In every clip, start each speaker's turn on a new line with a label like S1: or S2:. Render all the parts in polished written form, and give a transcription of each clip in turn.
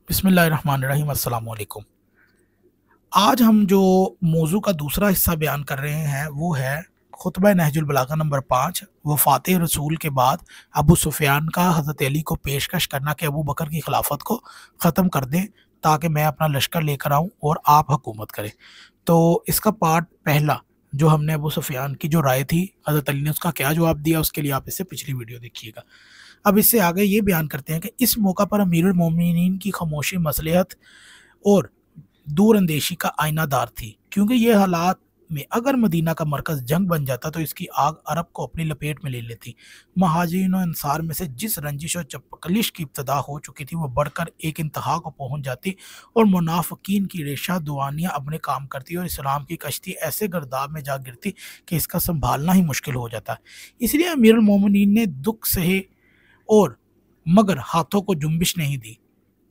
S1: بسم اللہ الرحمن الرحیم۔ السلام علیکم۔ آج ہم جو موضوع کا دوسرا حصہ بیان کر رہے ہیں وہ ہے خطبہ نہج البلاغہ نمبر 5، وفات رسول کے بعد ابو سفیان کا حضرت علی کو پیشکش کرنا کہ ابو بکر کی خلافت کو ختم کر دیں تاکہ میں اپنا لشکر لے کر آؤں اور آپ حکومت کریں۔ تو اس کا پارٹ پہلا جو ہم نے ابو سفیان کی جو رائے تھی حضرت علی نے اس کا کیا جواب دیا، اس کے لیے آپ اس سے پچھلی ویڈیو دیکھیے گا۔ اب اس سے آگے یہ بیان کرتے ہیں کہ اس موقع پر امیر المومنین کی خاموشی مصلحت اور دور اندیشی کا آئینہ دار تھی، کیونکہ یہ حالات میں اگر مدینہ کا مرکز جنگ بن جاتا تو اس کی آگ عرب کو اپنی لپیٹ میں لے لیتی۔ مہاجرین و انصار میں سے جس رنجش اور چپکلش کی ابتدا ہو چکی تھی وہ بڑھ کر ایک انتہا کو پہنچ جاتی اور منافقین کی ریشہ دوانیاں اپنے کام کرتی اور اسلام کی کشتی ایسے گرداب میں جا گرتی کہ اس کا سنبھالنا ہی مشکل ہو جاتا۔ اس لیے امیر المومنین نے دکھ سہے اور مگر ہاتھوں کو جنبش نہیں دی۔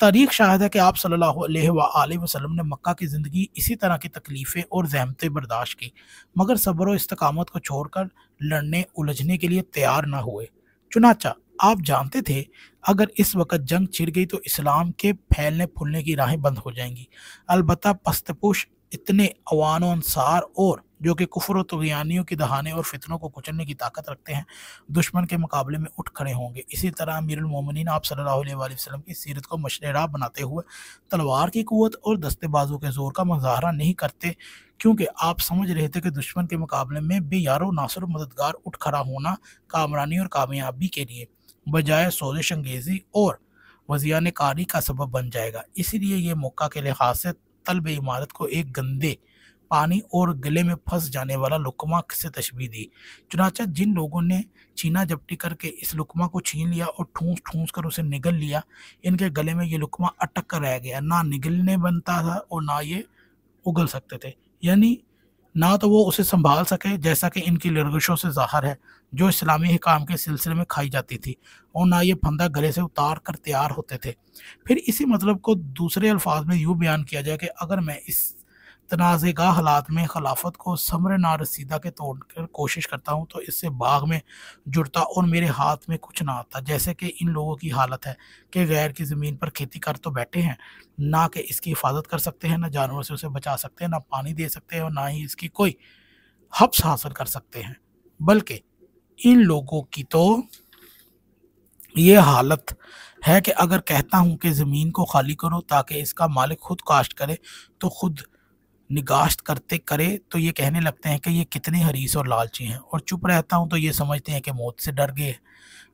S1: تاریخ شاہد ہے کہ آپ صلی اللہ علیہ وآلہ وسلم نے مکہ کی زندگی اسی طرح کی تکلیفیں اور زحمتیں برداشت کی، مگر صبر و استقامت کو چھوڑ کر لڑنے الجھنے کے لیے تیار نہ ہوئے۔ چنانچہ آپ جانتے تھے اگر اس وقت جنگ چھڑ گئی تو اسلام کے پھیلنے پھولنے کی راہیں بند ہو جائیں گی۔ البتہ پست پوش اتنے عوان و انصار اور جو کہ کفر و طغیانیوں کی دہانے اور فتنوں کو کچلنے کی طاقت رکھتے ہیں دشمن کے مقابلے میں اٹھ کھڑے ہوں گے۔ اسی طرح امیر المومنین آپ صلی اللہ علیہ وآلہ وسلم کی سیرت کو مشرع راہ بناتے ہوئے تلوار کی قوت اور دستے بازو کے زور کا مظاہرہ نہیں کرتے، کیونکہ آپ سمجھ رہے تھے کہ دشمن کے مقابلے میں بے یار و ناصر و مددگار اٹھ کھڑا ہونا کامرانی اور کامیابی کے لیے بجائے سوزش انگیزی اور وضیان کاری کا سبب بن جائے گا۔ اسی لیے یہ موقع کے لحاظ سے طلب عمارت کو ایک گندے پانی اور گلے میں پھنس جانے والا لقمہ سے تشبیہ دی۔ چنانچہ جن لوگوں نے چینا جپٹی کر کے اس لقمہ کو چھین لیا اور ٹھونس ٹھونس کر اسے نگل لیا، ان کے گلے میں یہ لقمہ اٹک کر رہ گیا، نہ نگلنے بنتا تھا اور نہ یہ اگل سکتے تھے، یعنی نہ تو وہ اسے سنبھال سکے جیسا کہ ان کی لرگشوں سے ظاہر ہے جو اسلامی حکام کے سلسلے میں کھائی جاتی تھی، اور نہ یہ پھندا گلے سے اتار کر تیار ہوتے تھے۔ پھر اسی مطلب کو دوسرے الفاظ میں یوں بیان کیا جائے کہ اگر میں اس تنازع گاہ حالات میں خلافت کو ثمر نارسیدہ کے توڑ کر کوشش کرتا ہوں تو اس سے باغ میں جڑتا اور میرے ہاتھ میں کچھ نہ آتا، جیسے کہ ان لوگوں کی حالت ہے کہ غیر کی زمین پر کھیتی کر تو بیٹھے ہیں، نہ کہ اس کی حفاظت کر سکتے ہیں، نہ جانوروں سے اسے بچا سکتے ہیں، نہ پانی دے سکتے ہیں اور نہ ہی اس کی کوئی حبس حاصل کر سکتے ہیں، بلکہ ان لوگوں کی تو یہ حالت ہے کہ اگر کہتا ہوں کہ زمین کو خالی کرو تاکہ اس کا مالک خود کاشت کرے تو خود نگاشت کرے تو یہ کہنے لگتے ہیں کہ یہ کتنے حریص اور لالچی ہیں، اور چپ رہتا ہوں تو یہ سمجھتے ہیں کہ موت سے ڈر گئے۔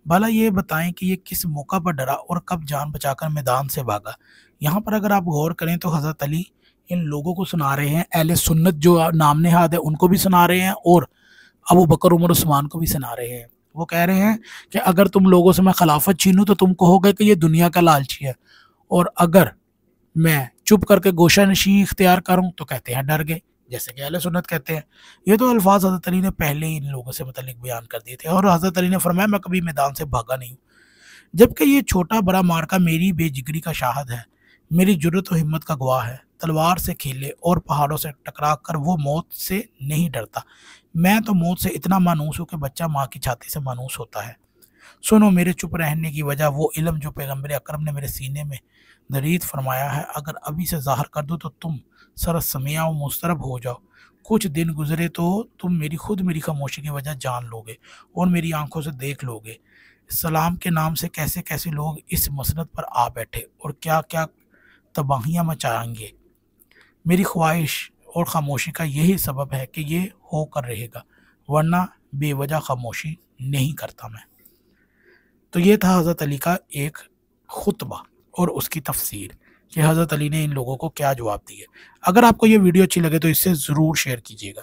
S1: بھلا یہ بتائیں کہ یہ کس موقع پر ڈرا اور کب جان بچا کر میدان سے بھاگا؟ یہاں پر اگر آپ غور کریں تو حضرت علی ان لوگوں کو سنا رہے ہیں، اہل سنت جو نام نہاد ہے ان کو بھی سنا رہے ہیں اور ابو بکر عمر عثمان کو بھی سنا رہے ہیں۔ وہ کہہ رہے ہیں کہ اگر تم لوگوں سے میں خلافت چھینوں تو تم کہو گے کہ یہ دنیا کا لالچی ہے، اور اگر میں چپ کر کے گوشہ نشین اختیار کروں تو کہتے ہیں ڈر گئے، جیسے کہ اہل سنت کہتے ہیں۔ یہ تو الفاظ حضرت علی نے پہلے ہی ان لوگوں سے متعلق بیان کر دیے تھے، اور حضرت علی نے فرمایا میں کبھی میدان سے بھاگا نہیں ہوں، جبکہ یہ چھوٹا بڑا مارکا میری بے جگری کا شاہد ہے، میری جرت و ہمت کا گواہ ہے۔ تلوار سے کھیلے اور پہاڑوں سے ٹکرا کر وہ موت سے نہیں ڈرتا، میں تو موت سے اتنا مانوس ہوں کہ بچہ ماں کی چھاتی سے مانوس ہوتا ہے۔ سنو، میرے چپ رہنے کی وجہ وہ علم جو پیغمبر اکرم نے میرے سینے میں درید فرمایا ہے، اگر ابھی سے ظاہر کر دوں تو تم سرس سمیع و مضطرب ہو جاؤ، کچھ دن گزرے تو تم میری خاموشی کی وجہ جان لو گے اور میری آنکھوں سے دیکھ لو گے اسلام کے نام سے کیسے کیسے لوگ اس مسند پر آ بیٹھے اور کیا کیا تباہیاں مچائیں گے۔ میری خواہش اور خاموشی کا یہی سبب ہے کہ یہ ہو کر رہے گا، ورنہ بے وجہ خاموشی نہیں کرتا میں۔ تو یہ تھا حضرت علی کا ایک خطبہ اور اس کی تفسیر کہ حضرت علی نے ان لوگوں کو کیا جواب دیے۔ اگر آپ کو یہ ویڈیو اچھی لگے تو اس سے ضرور شیئر کیجیے گا۔